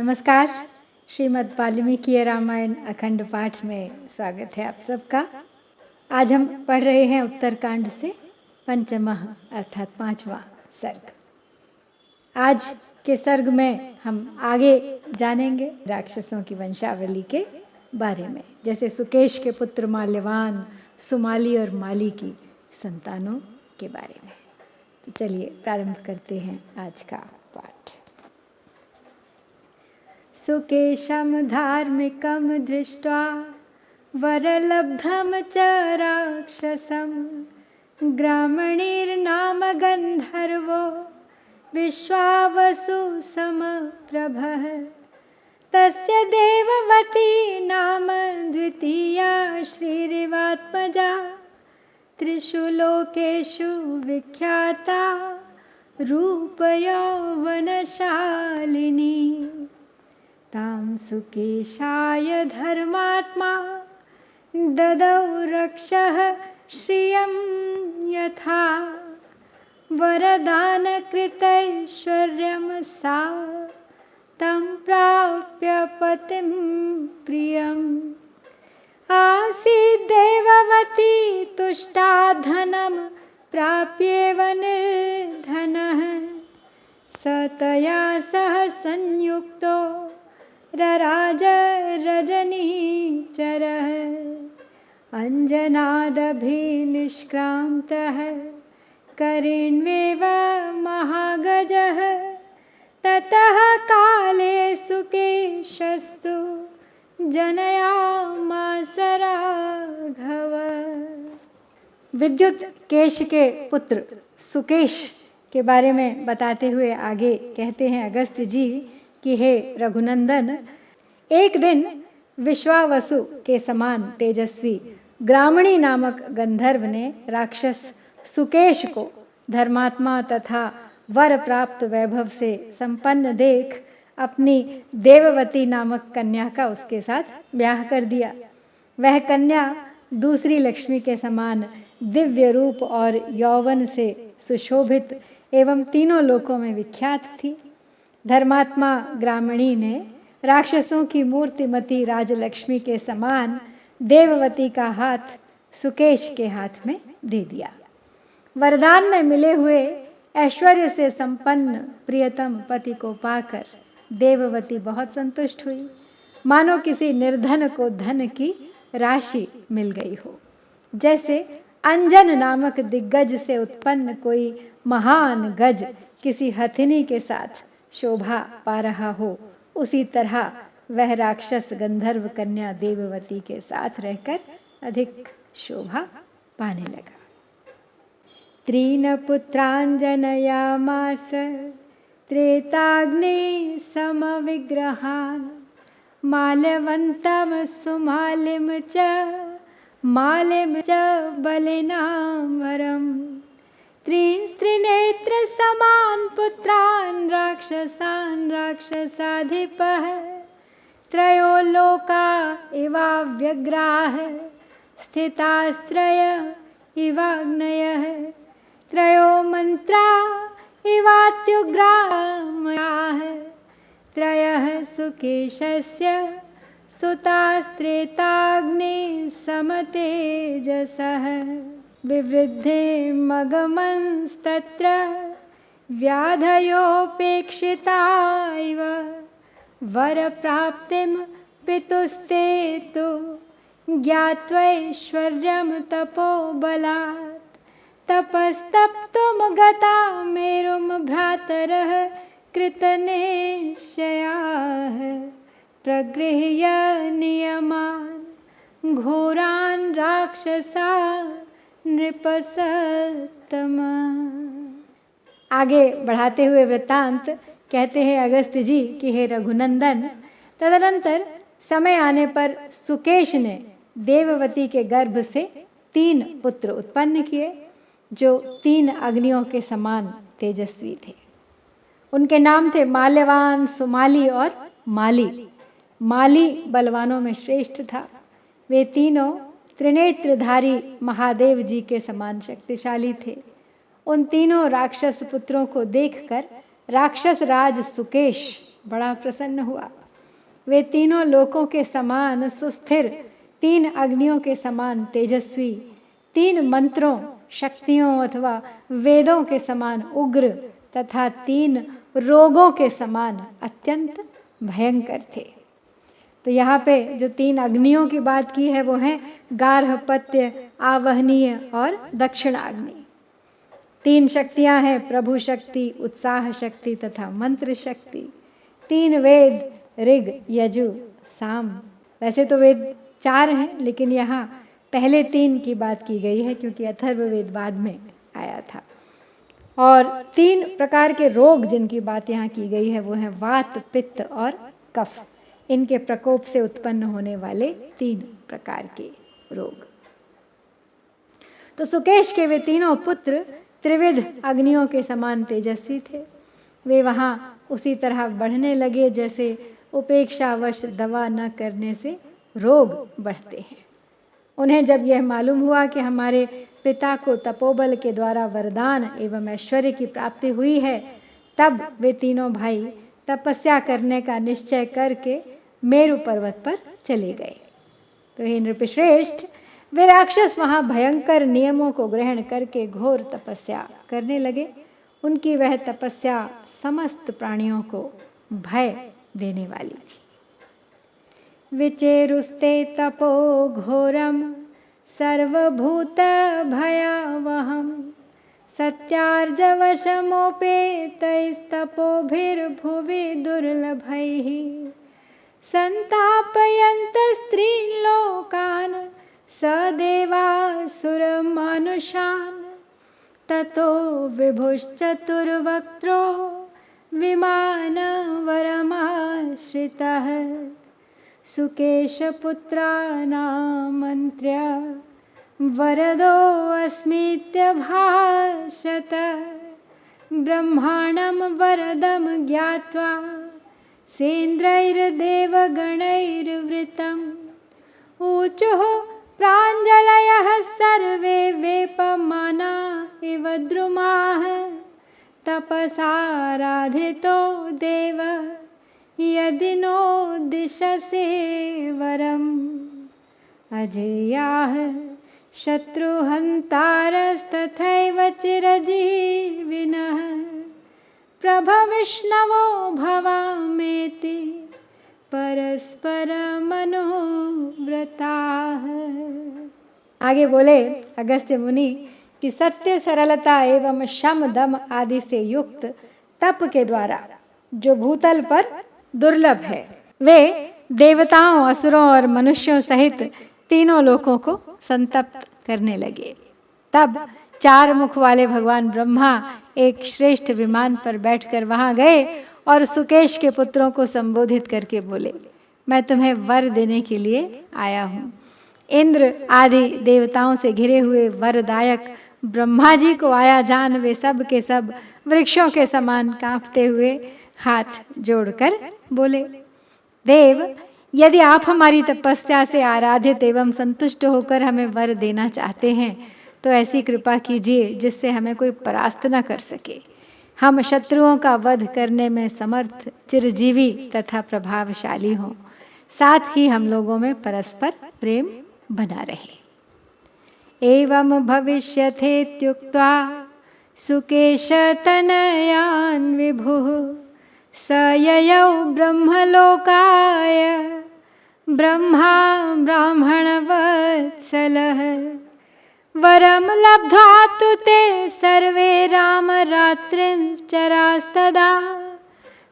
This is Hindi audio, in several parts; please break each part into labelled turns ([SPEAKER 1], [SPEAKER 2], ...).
[SPEAKER 1] नमस्कार। श्रीमद् वाल्मीकि रामायण अखंड पाठ में स्वागत है आप सबका। आज हम पढ़ रहे हैं उत्तरकांड से पंचमः अर्थात 5वां सर्ग। आज के सर्ग में हम आगे जानेंगे राक्षसों की वंशावली के बारे में, जैसे सुकेश के पुत्र माल्यवान, सुमाली और माली की संतानों के बारे में। तो चलिए प्रारंभ करते हैं आज का पाठ। सुकेशं धार्मिकं दृष्ट्वा वरलब्धं च राक्षसं ग्रामणीर्नाम गन्धर्वो विश्वावसु समप्रभः। तस्य देववती नाम द्वितीया श्रीरिवात्मजा त्रिषु लोकेषु विख्याता रूपयौवनशालिनी। तां सुकेशाय धर्मात्मा ददौ रक्षः श्रियं यथा वरदानकृतैश्वर्यं सा तं प्राप्य पतिं प्रियम्। आसीत् देववती तुष्टा धनं प्राप्येव निर्धनः। स तया सह संयुक्तो रराज रजनीचरः। अञ्जनादभिनिष्क्रान्तः करेण्वेव महागजः। ततः काले सुकेशस्तु जनयामास राघव। विद्युत केश के पुत्र सुकेश के बारे में बताते हुए आगे कहते हैं अगस्त्य जी कि हे रघुनंदन, एक दिन विश्वावसु के समान तेजस्वी ग्रामणी नामक गंधर्व ने राक्षस सुकेश को धर्मात्मा तथा वर प्राप्त वैभव से संपन्न देख अपनी देववती नामक कन्या का उसके साथ ब्याह कर दिया। वह कन्या दूसरी लक्ष्मी के समान दिव्य रूप और यौवन से सुशोभित एवं तीनों लोकों में विख्यात थी। धर्मात्मा ग्रामणी ने राक्षसों की मूर्तिमती राजलक्ष्मी के समान देववती का हाथ सुकेश के हाथ में दे दिया। वरदान में मिले हुए ऐश्वर्य से संपन्न प्रियतम पति को पाकर देववती बहुत संतुष्ट हुई, मानो किसी निर्धन को धन की राशि मिल गई हो। जैसे अंजन नामक दिग्गज से उत्पन्न कोई महान गज किसी हथिनी के साथ शोभा पा रहा हो, उसी तरह वह राक्षस गंधर्व कन्या देववती के साथ रहकर अधिक शोभा पाने लगा। त्रीन पुत्रान् जनयामास त्रेताग्नि समविग्रहान् माल्यवन्तं सुमालिं च बलिनां त्रिनेत्र समान पुत्रान् राक्षसान् राक्षसाधिपः। त्रयो लोका इवाव्यग्राः स्थितास्त्रय इवाग्नयः। त्रयो मंत्रा इवात्युग्रामयाः। त्रयः सुकेशस्य सुतास्त्रेताग्नि समतेजसः। विवृद्धे मगमंस्तत्र व्याधयोपेक्षिता इव। वरप्राप्तिं पितुस्ते तु ज्ञात्वैश्वर्यं तपोबलात्। तपस्तप्तुं गता मेरुं भ्रातरः कृतनिश्चयाः। प्रगृह्य नियमान् घोरान् राक्षसान् नृपसत्तमा। आगे बढ़ाते हुए वृत्तांत कहते हैं अगस्त्य जी कि हे रघुनंदन, तदनंतर समय आने पर सुकेश ने देववती के गर्भ से 3 पुत्र उत्पन्न किए, जो 3 अग्नियों के समान तेजस्वी थे। उनके नाम थे माल्यवान, सुमाली और माली। माली बलवानों में श्रेष्ठ था। वे तीनों त्रिनेत्रधारी महादेव जी के समान शक्तिशाली थे। उन तीनों राक्षस पुत्रों को देखकर राक्षस राज सुकेश बड़ा प्रसन्न हुआ। वे तीनों लोकों के समान सुस्थिर, 3 अग्नियों के समान तेजस्वी, 3 मंत्रों, शक्तियों अथवा वेदों के समान उग्र तथा 3 रोगों के समान अत्यंत भयंकर थे। तो यहाँ पे जो 3 अग्नियों की बात की है वो है गार्हपत्य, आवहनीय और दक्षिणाग्नि। 3 शक्तियाँ हैं, प्रभु शक्ति, उत्साह शक्ति तथा मंत्र शक्ति। 3 वेद, ऋग, यजु, साम। वैसे तो वेद 4 हैं, लेकिन यहाँ पहले 3 की बात की गई है क्योंकि अथर्ववेद बाद में आया था। और 3 प्रकार के रोग जिनकी बात यहाँ की गई है वो हैं वात, पित्त और कफ। इनके प्रकोप से उत्पन्न होने वाले 3 प्रकार के रोग। तो सुकेश के वे तीनों पुत्र त्रिविध अग्नियों के समान तेजस्वी थे। वे वहाँ उसी तरह बढ़ने लगे जैसे उपेक्षावश दवा न करने से रोग बढ़ते हैं। उन्हें जब यह मालूम हुआ कि हमारे पिता को तपोबल के द्वारा वरदान एवं ऐश्वर्य की प्राप्ति हुई है, तब वे तीनों भाई तपस्या करने का निश्चय करके मेरु पर्वत पर चले गए। तो हे नृपश्रेष्ठ, वे राक्षस वहाँ भयंकर नियमों को ग्रहण करके घोर तपस्या करने लगे। उनकी वह तपस्या समस्त प्राणियों को भय देने वाली थी। विचेरुस्ते तपो घोरम सर्वभूत भयावहम सत्यार्जवशमोपेतैस्तपोभिर्भुवि दुर्लभैः संतापयन्त स्त्रीन् लोकान् सदेवासुरमानुषान् ततो विभुश्चतुर्वक्त्रो विमानवरमाश्रितः सुकेशपुत्राणामन्त्र्य वरदोऽस्मीत्यभाषत। ब्रह्माणं वरदं ज्ञात्वा सेन्द्रैर्देवगणैर्वृतम् ऊचुः प्राञ्जलयः सर्वे वेपमाना इव द्रुमाः तपसाराधितो देव यदि नो दिशसे वरम् अजेयाः शत्रुहन्तारस्तथैव चिरजीविनः प्रभविष्णवो भवामेति परस्परमनुव्रताः। आगे बोले अगस्त्य मुनि कि सत्य, सरलता एवं शम दम आदि से युक्त तप के द्वारा जो भूतल पर दुर्लभ है, वे देवताओं, असुरों और मनुष्यों सहित तीनों लोकों को संतप्त करने लगे। तब 4 मुख वाले भगवान ब्रह्मा एक श्रेष्ठ विमान पर बैठकर वहां गए और सुकेश के पुत्रों को संबोधित करके बोले, मैं तुम्हें वर देने के लिए आया हूँ। इंद्र आदि देवताओं से घिरे हुए वरदायक ब्रह्मा जी को आया जान वे सब के सब वृक्षों के समान कांपते हुए हाथ जोड़कर बोले, देव, यदि आप हमारी तपस्या से आराधित एवं संतुष्ट होकर हमें वर देना चाहते हैं तो ऐसी कृपा कीजिए जिससे हमें कोई परास्त न कर सके। हम शत्रुओं का वध करने में समर्थ, चिरजीवी तथा प्रभावशाली हों, साथ ही हम लोगों में परस्पर प्रेम बना रहे। एवं भविष्यथेत्युक्त्वा सुकेशतनयान् विभुः स ययौ ब्रह्मलोकाय ब्रह्मा ब्राह्मणवत्सलः वरं लब्ध्वा तु ते सर्वे रामरात्रिञ्चरास्तदा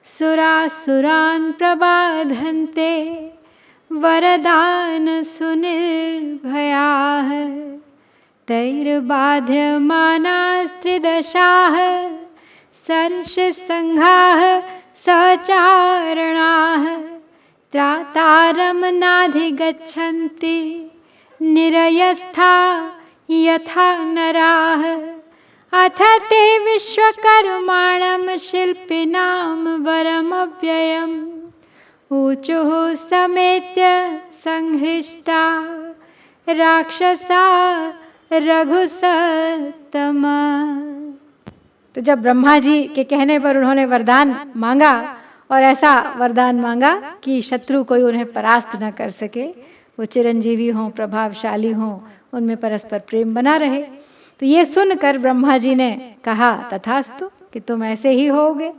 [SPEAKER 1] सुरासुरान् प्रबाधन्ते वरदान सुनिर्भयाः तैर्बाध्यमानास्त्रिदशाः सर्षसङ्घाः सचारणाः त्रातारं नाधिगच्छन्ति निरयस्था यथा नराः अथ ते विश्वकर्माणं शिल्पिनां वरमव्ययम् ऊचुः समेत्य संहृष्टा राक्षसा रघुसत्तमा। तो जब ब्रह्मा जी के कहने पर उन्होंने वरदान मांगा और ऐसा वरदान मांगा कि शत्रु कोई उन्हें परास्त न कर सके, वो चिरंजीवी हों, प्रभावशाली हों, उनमें परस्पर प्रेम बना रहे। तो ये सुनकर ब्रह्मा जी ने कहा तथास्तु, कि तुम ऐसे ही होगे।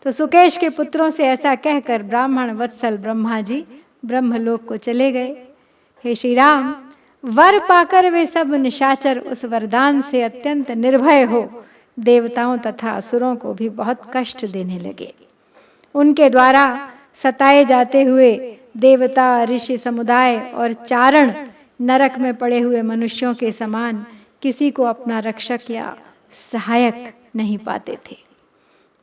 [SPEAKER 1] तो सुकेश के पुत्रों से ऐसा कहकर ब्राह्मण वत्सल ब्रह्मा जी ब्रह्मलोक को चले गए। हे श्री राम, वर पाकर वे सब निशाचर उस वरदान से अत्यंत निर्भय हो देवताओं तथा असुरों को भी बहुत कष्ट देने लगे। उनके द्वारा सताए जाते हुए देवता, ऋषि समुदाय और चारण नरक में पड़े हुए मनुष्यों के समान किसी को अपना रक्षक या सहायक नहीं पाते थे।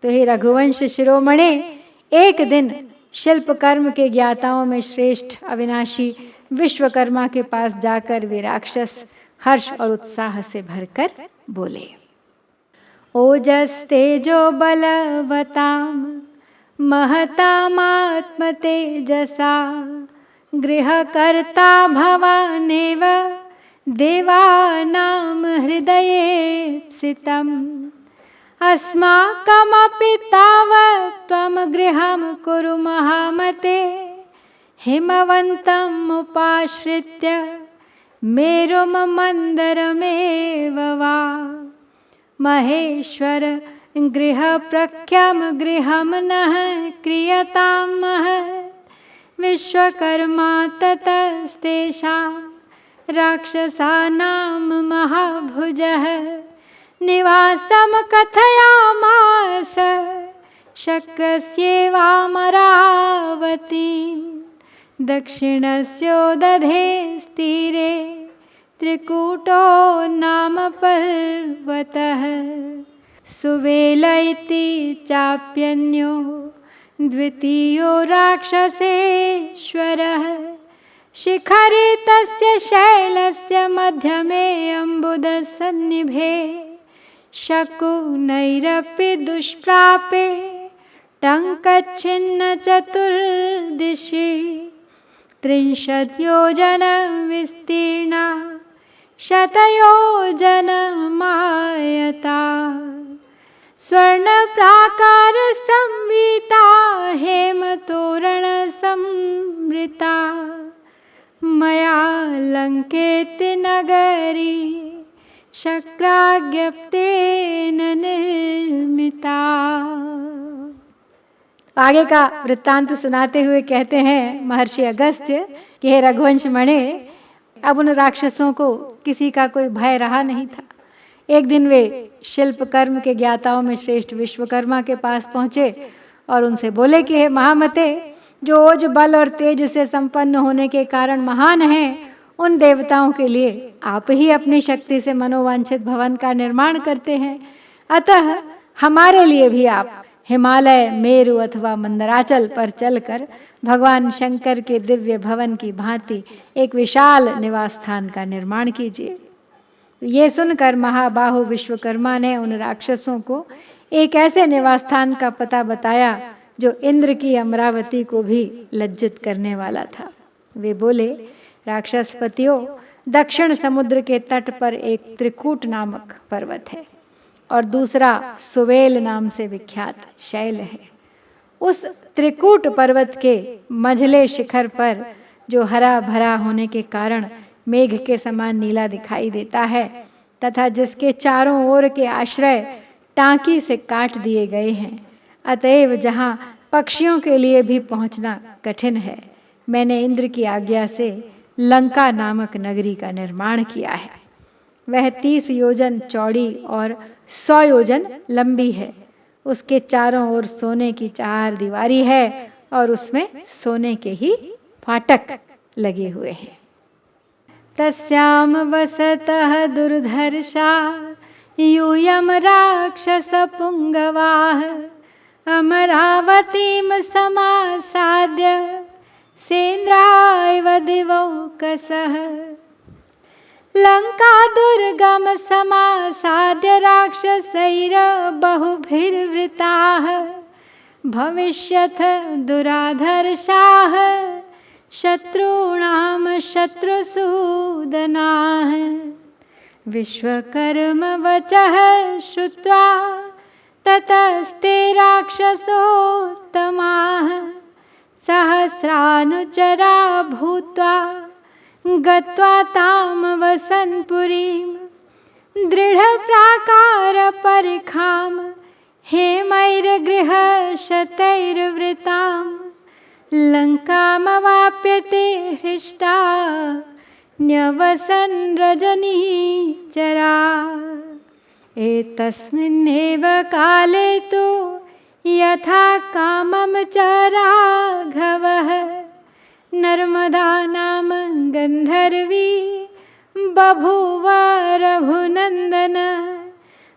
[SPEAKER 1] तो हे रघुवंश शिरोमणे, एक दिन शिल्प कर्म के ज्ञाताओं में श्रेष्ठ अविनाशी विश्वकर्मा के पास जाकर वे राक्षस हर्ष और उत्साह से भरकर बोले, ओजस तेजो बलवताम महतामात्म तेजसा गृहकर्ता भवानेव देवानां हृदयेप्सितम् अस्माकमपि तावत् त्वं गृहं कुरु महामते हिमवन्तम् उपाश्रित्य मेरुं मन्दरमेव वा महेश्वर गृहप्रख्यं गृहं नः क्रियतां महत् विश्वकर्मा ततस्तेषां राक्षसानां महाभुजः निवासं कथयामास शक्रस्येवामरावतीं दक्षिणस्योदधे स्थिरे त्रिकूटो नाम पर्वतः सुवेल इति चाप्यन्यो द्वितीयो राक्षसेश्वरः शिखरे तस्य शैलस्य मध्यमे अम्बुदसन्निभे शकुनैरपि दुष्प्रापे टङ्कच्छिन्न चतुर्दिशि 30 योजनं विस्तीर्णा शतयोजनमायता स्वर्णप्राकार संविता हेमतोरण संवृता मया लंकेति नगरी शक्राज्ञप्तेन निर्मिता। आगे का वृत्तांत सुनाते हुए कहते हैं महर्षि अगस्त्य कि हे रघुवंश मणे, अब उन राक्षसों को किसी का कोई भय रहा नहीं था। एक दिन वे शिल्प कर्म के ज्ञाताओं में श्रेष्ठ विश्वकर्मा के पास पहुंचे और उनसे बोले कि हे महामते, जो ओज बल और तेज से संपन्न होने के कारण महान हैं, उन देवताओं के लिए आप ही अपनी शक्ति से मनोवांछित भवन का निर्माण करते हैं। अतः हमारे लिए भी आप हिमालय, मेरु अथवा मंदराचल पर चलकर भगवान शंकर के दिव्य भवन की भांति एक विशाल निवास स्थान का निर्माण कीजिए। ये सुनकर महाबाहु विश्वकर्मा ने उन राक्षसों को एक ऐसे निवास स्थान का पता बताया जो इंद्र की अमरावती को भी लज्जित करने वाला था। वे बोले, राक्षसपतियों, दक्षिण समुद्र के तट पर एक त्रिकूट नामक पर्वत है और दूसरा सुवेल नाम से विख्यात शैल है। उस त्रिकूट पर्वत के मझले शिखर पर जो हरा भरा होने के कारण मेघ के समान नीला दिखाई देता है तथा जिसके चारों ओर के आश्रय टांकी से काट दिए गए हैं, अतएव जहाँ पक्षियों के लिए भी पहुँचना कठिन है, मैंने इंद्र की आज्ञा से लंका नामक नगरी का निर्माण किया है। वह 30 योजन चौड़ी और 100 योजन लंबी है। उसके चारों ओर सोने की 4 दीवारी है और उसमें सोने के ही फाटक लगे हुए हैं। तस्याम वसतः दुर्धर्षा यूयम राक्षस पुंगवाः अमरावतीं समासाद्य सेन्द्रायव दिवौकसः लंका दुर्गम समासाद्य राक्षसैर्बहुभिर्वृताः भविष्यथ दुराधर्षाः शत्रूणां शत्रुसूदनाः। विश्वकर्म वचः श्रुत्वा ततस्ते राक्षसोत्तमाः सहस्रानुचरा भूत्वा गत्वा तां वसन्पुरीं दृढप्राकारपरिखां हेमैर्गृहशतैर्वृतां लङ्कामवाप्यते हृष्टा न्यवसन् रजनीचरा। एतस्मिन्नेव काले तु यथा कामं च राघवः नर्मदा नाम गन्धर्वी बभूव रघुनन्दन।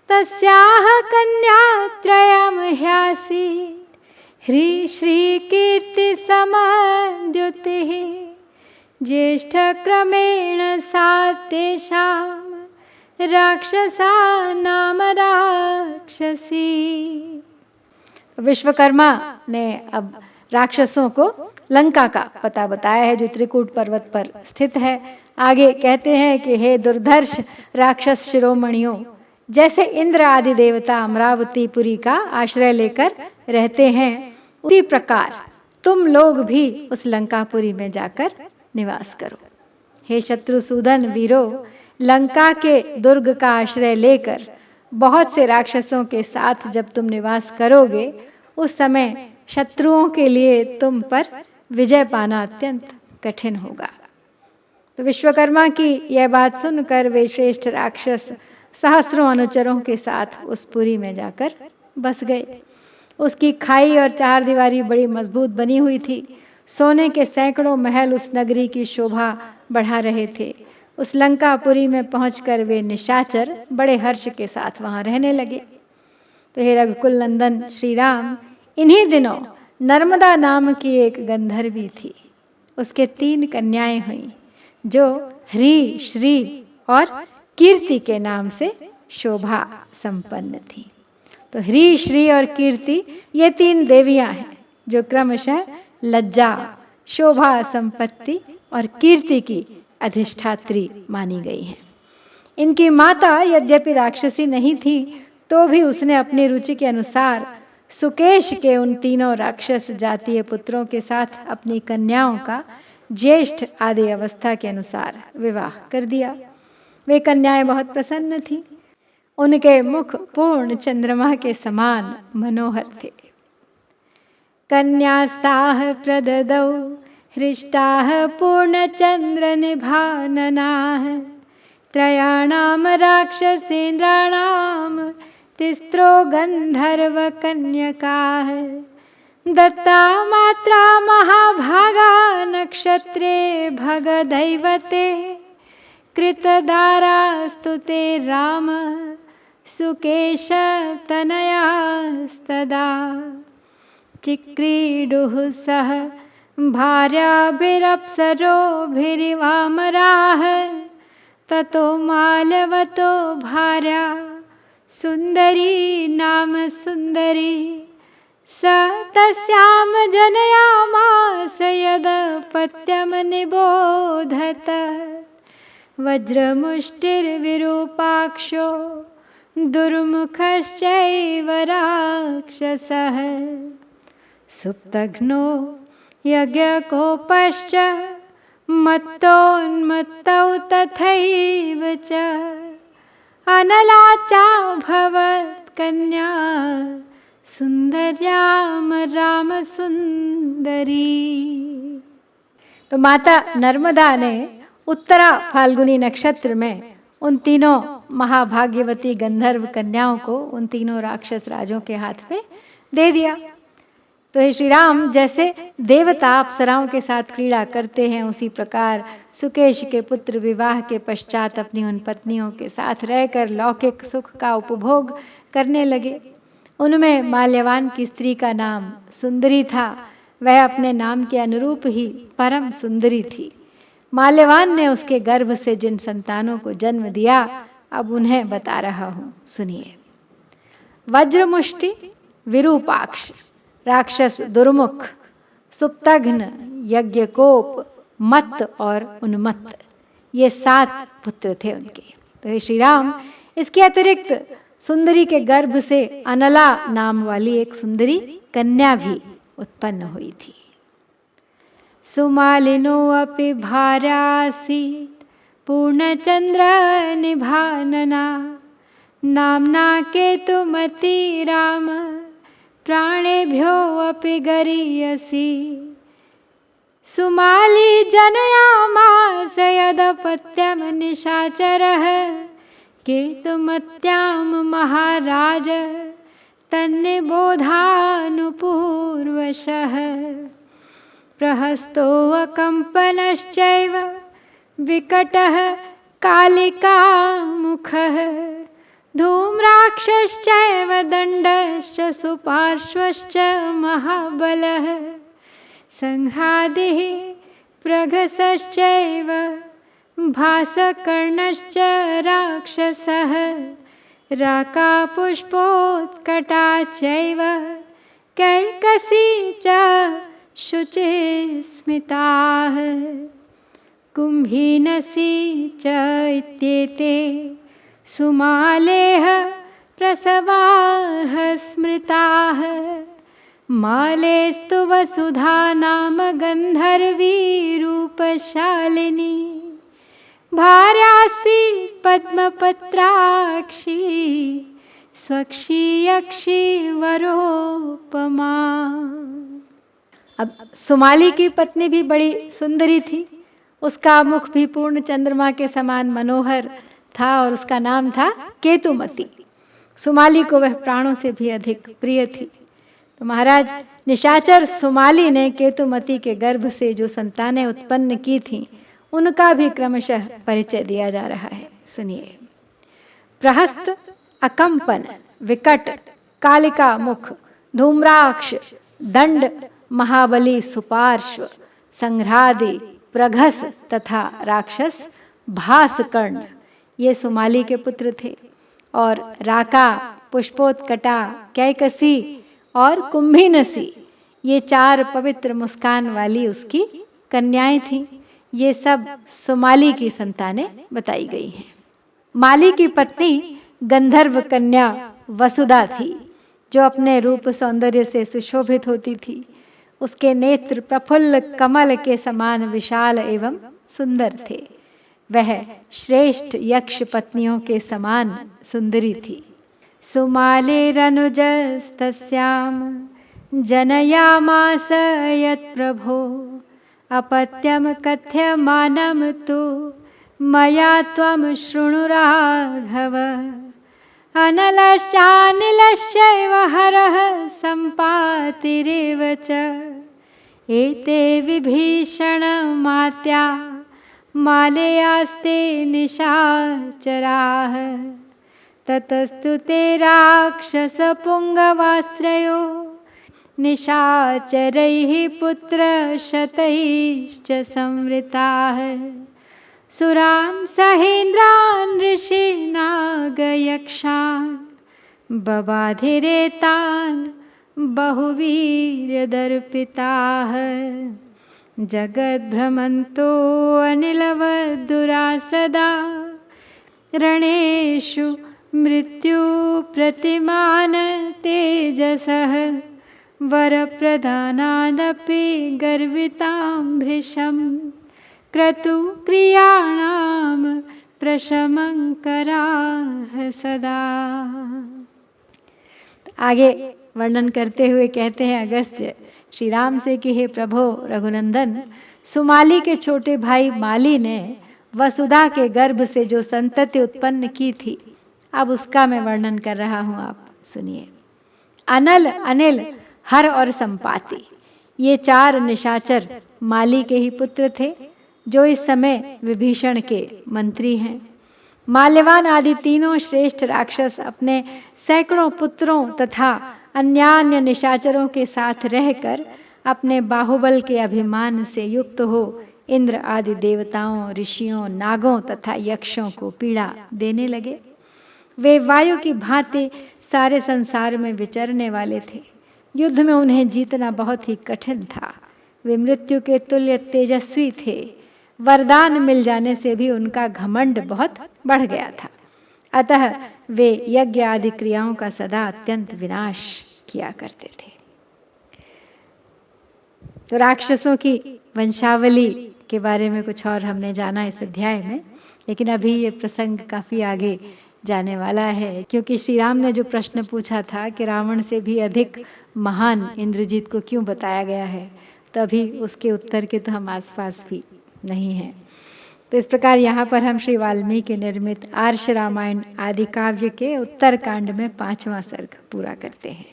[SPEAKER 1] तस्याः कन्यात्रयं ह्यासीत् श्रीकीर्तिसमद्युतिः ज्येष्ठक्रमेण सा तेषां राक्षसानाम राक्षसी। विश्वकर्मा ने अब राक्षसों को लंका का पता बताया है जो त्रिकूट पर्वत पर स्थित है। आगे कहते हैं कि हे दुर्धर्ष राक्षस शिरोमणियों, जैसे इंद्र आदि देवता अमरावतीपुरी का आश्रय लेकर रहते हैं, उसी प्रकार तुम लोग भी उस लंकापुरी में जाकर निवास करो। हे शत्रुसूदन वीरों, लंका के दुर्ग का आश्रय लेकर बहुत से राक्षसों के साथ जब तुम निवास करोगे, उस समय शत्रुओं के लिए तुम पर विजय पाना अत्यंत कठिन होगा। तो विश्वकर्मा की यह बात सुनकर वे श्रेष्ठ राक्षस सहस्रों अनुचरों के साथ उस पुरी में जाकर बस गए। उसकी खाई और चार दीवारी बड़ी मजबूत बनी हुई थी। सोने के सैकड़ों महल उस नगरी की शोभा बढ़ा रहे थे। उस लंकापुरी में पहुंचकर वे निशाचर बड़े हर्ष के साथ वहां रहने लगे। तो हे रघुकुल नंदन श्री राम, इन्हीं दिनों नर्मदा नाम की एक गंधर्वी थी। उसके 3 कन्याएं हुईं जो ह्री, श्री और कीर्ति के नाम से शोभा संपन्न थी। तो ह्री, श्री और कीर्ति ये 3 देवियां हैं जो क्रमशः लज्जा, शोभा, संपत्ति और कीर्ति की अधिष्ठात्री मानी गई हैं। इनकी माता यद्यपि राक्षसी नहीं थी, तो भी उसने अपनी रुचि के अनुसार सुकेश के उन 3 राक्षस जातीय पुत्रों के साथ अपनी कन्याओं का ज्येष्ठ आदि अवस्था के अनुसार विवाह कर दिया। वे कन्याएं बहुत प्रसन्न थीं। उनके मुख पूर्ण चंद्रमा के समान मनोहर थे। कन्यास्ताः प्रददौ हृष्टाः पूर्णचन्द्रनिभाननाः त्रयाणां राक्षसेन्द्राणां तिस्रो गन्धर्वकन्यकाः दत्ता मात्रा महाभागा नक्षत्रे भगदैवते कृतदारास्तु ते राम सुकेशतनयास्तदा चिक्रीडुः सह भार्याभिरप्सरोभिरिवामराः ततो मालवतो भार्या सुंदरी नाम सुंदरी स तस्याम जनयामास यदपत्यम निबोधत वज्रमुष्टिर्विरूपाक्षो दुर्मुखश्चैव राक्षसः सुप्तघ्नो यज्ञकोपश्च मत्तोन्मत्तौ तथैव च अनला चाभवत् कन्या सुंदर्याम राम सुंदरी। तो माता नर्मदा ने उत्तरा फाल्गुनी नक्षत्र में उन 3 महाभाग्यवती गंधर्व कन्याओं को उन 3 राक्षस राजों के हाथ में दे दिया। तो हे श्री राम, जैसे देवता अप्सराओं के साथ क्रीड़ा करते हैं, उसी प्रकार सुकेश के पुत्र विवाह के पश्चात अपनी उन पत्नियों के साथ रहकर लौकिक सुख का उपभोग करने लगे। उनमें माल्यवान की स्त्री का नाम सुंदरी था। वह अपने नाम के अनुरूप ही परम सुंदरी थी। माल्यवान ने उसके गर्भ से जिन संतानों को जन्म दिया, अब उन्हें बता रहा हूँ, सुनिए। वज्रमुष्टि, विरूपाक्ष राक्षस दुर्मुख, सुप्तघ्न, यज्ञकोप, मत्त और उन्मत्त, ये 7 पुत्र थे उनके। तो हे श्री राम, इसके अतिरिक्त सुंदरी के गर्भ से अनला नाम वाली एक सुंदरी कन्या भी उत्पन्न हुई थी। सुमालिनो अपि भार्यासीत् पूर्णचंद्र निभानना नाम्ना केतुमती राम प्राणेभ्यो अपि गरीयसी। सुमाली जनयामास यदपत्यम निशाचरः केतुमत्यां महाराज तन्निबोधानुपूर्वशः। प्रहस्तो अकम्पनश्चैव विकटः कालिकामुखः धूम्राक्षश्चैव दण्डश्च सुपार्श्वश्च महाबलः। संह्रादिः प्रघसश्चैव भासकर्णश्च राक्षसः राकापुष्पोत्कटा चैव कैकसी च शुचिस्मिताः कुम्भीनसी च इत्येते सुमालेः प्रसवाः स्मृताः। मालेस्तु वसुधा नाम गन्धर्वी रूपशालिनी भार्यासी पद्मपत्राक्षी स्वक्षी यक्षी वरोपमा। अब सुमाली की पत्नी भी बड़ी सुंदरी थी। उसका मुख भी पूर्ण चंद्रमा के समान मनोहर था और उसका नाम था केतुमती। सुमाली को वह प्राणों से भी अधिक प्रिय थी। तो महाराज निशाचर सुमाली ने केतुमती के गर्भ से जो संतानें उत्पन्न की थीं उनका भी क्रमशः परिचय दिया जा रहा है। सुनिए। प्रहस्त अकंपन विकट कालिका मुख धूम्राक्ष दंड महाबली सुपार्श्व संघ्रादि प्रघस तथा राक्षस भासकर्ण ये सुमाली के पुत्र थे। और राका पुष्पोत्कटा कैकसी और कुंभीनसी ये 4 पवित्र मुस्कान वाली उसकी कन्याएं थीं। ये सब सुमाली की संतानें बताई गई हैं। माली की पत्नी गंधर्व कन्या वसुधा थी जो अपने रूप सौंदर्य से सुशोभित होती थी। उसके नेत्र प्रफुल्ल कमल के समान विशाल एवं सुंदर थे। वह श्रेष्ठ यक्ष पत्नियों के समान सुंदरी थी। सुमालेरनुजस्तस्याम जनयामास यत्प्रभो अपत्यम कथ्यमानं तु मया त्वं शृणु राघव। अनलश्चानिलश्चैव हरः सम्पातिरेव च एते विभीषणमात्या मालेयास्ते निशाचराः। ततस्तु ते राक्षसपुङ्गवास्त्रयो निशाचरैः पुत्रशतैश्च संवृताः। सुरान् सहेन्द्रान् ऋषीनागयक्षान् बबाधिरेतान् बहुवीर्यदर्पिताः। जगद्भ्रमन्तो अनिलवद्दुरा रणेषु मृत्युप्रतिमान तेजसः वरप्रदानादपि गर्वितां भृशं क्रतुक्रियाणां प्रशमंकराः सदा। आगे वर्णन करते हुए कहते हैं अगस्त्य श्री राम से कि हे प्रभो रघुनंदन, सुमाली के छोटे भाई माली ने वसुधा के गर्भ से जो संतति उत्पन्न की थी, अब उसका मैं वर्णन कर रहा हूँ, आप सुनिए। अनल, अनिल, हर और संपाति ये 4 निशाचर माली के ही पुत्र थे जो इस समय विभीषण के मंत्री हैं। माल्यवान आदि तीनों श्रेष्ठ राक्षस अपने सैकड़ों पुत्रों तथा अन्यान्य निशाचरों के साथ रहकर अपने बाहुबल के अभिमान से युक्त हो इंद्र आदि देवताओं, ऋषियों, नागों तथा यक्षों को पीड़ा देने लगे। वे वायु की भांति सारे संसार में विचरने वाले थे। युद्ध में उन्हें जीतना बहुत ही कठिन था। वे मृत्यु के तुल्य तेजस्वी थे। वरदान मिल जाने से भी उनका घमंड बहुत बढ़ गया था। अतः वे यज्ञ आदि क्रियाओं का सदा अत्यंत विनाश किया करते थे। तो राक्षसों की वंशावली के बारे में कुछ और हमने जाना इस अध्याय में, लेकिन अभी ये प्रसंग काफी आगे जाने वाला है, क्योंकि श्री राम ने जो प्रश्न पूछा था कि रावण से भी अधिक महान इंद्रजीत को क्यों बताया गया है, तभी उसके उत्तर के तो हम आसपास भी नहीं हैं। तो इस प्रकार यहाँ पर हम श्री वाल्मीकि निर्मित आर्ष रामायण आदि काव्य के उत्तर कांड में 5वां सर्ग पूरा करते हैं।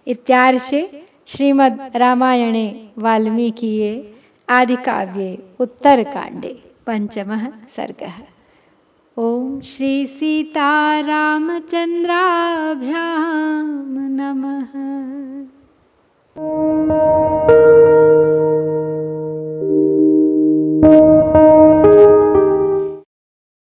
[SPEAKER 1] इत्यार्षे श्रीमद् रामायणे वाल्मीकिये आदि काव्ये उत्तर कांडे 5मः सर्गः। ओम श्री सीतारामचंद्राभ्याम नमः।